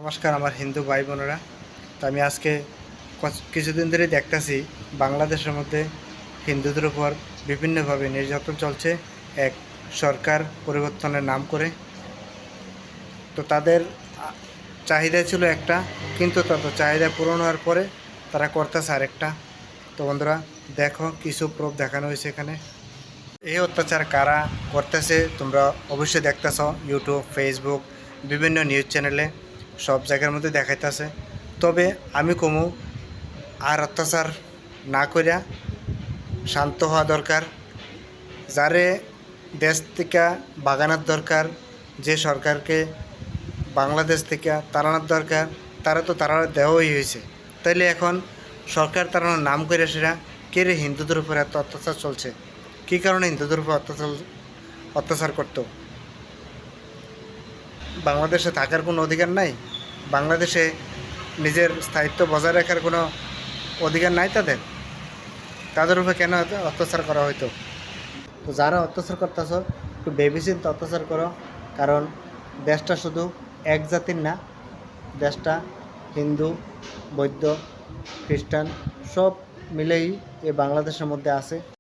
নমস্কার আমার হিন্দু ভাই বোনেরা। তো আমি আজকে কিছুদিন ধরে দেখতেছি বাংলাদেশের মধ্যে হিন্দুদের উপর বিভিন্নভাবে নির্যাতন চলছে এক সরকার পরিবর্তনের নাম করে। তো তাদের চাহিদা ছিল একটা, কিন্তু তাদের চাহিদা পূরণ হওয়ার পরে তারা করতেছে আরেকটা। তো বন্ধুরা দেখো কিছু প্রুফ দেখানো হয়েছে এখানে। এই অত্যাচার কারা করতেছে তোমরা অবশ্যই দেখতেছ, ইউটিউব, ফেসবুক, বিভিন্ন নিউজ চ্যানেলে সব জায়গার মধ্যে দেখাইতেছে। তবে আমি কমু আর অত্যাচার না করিয়া শান্ত হওয়া দরকার। যারে দেশ থেকে বাগানোর দরকার, যে সরকারকে বাংলাদেশ থেকে তাড়ানোর দরকার, তারা তো তাড়ানো দেওয়াই হয়েছে। তাইলে এখন সরকার তাড়ানোর নাম করে সেটা কে রে হিন্দুদের উপর এত অত্যাচার চলছে, কী কারণে হিন্দুদের উপর অত্যাচার করতো? বাংলাদেশে থাকার কোনো অধিকার নাই? বাংলাদেশে নিজের স্থায়িত্ব বজায় রাখার কোনো অধিকার নাই তাদের? তাদের উপরে কেন এত অত্যাচার করা হইতো? তো যারা অত্যাচার করতেছ একটু ভেবেচিন্তে অত্যাচার করো, কারণ দেশটা শুধু এক জাতির না, দেশটা হিন্দু, বৌদ্ধ, খ্রিস্টান সব মিলেই এই বাংলাদেশের মধ্যে আছে।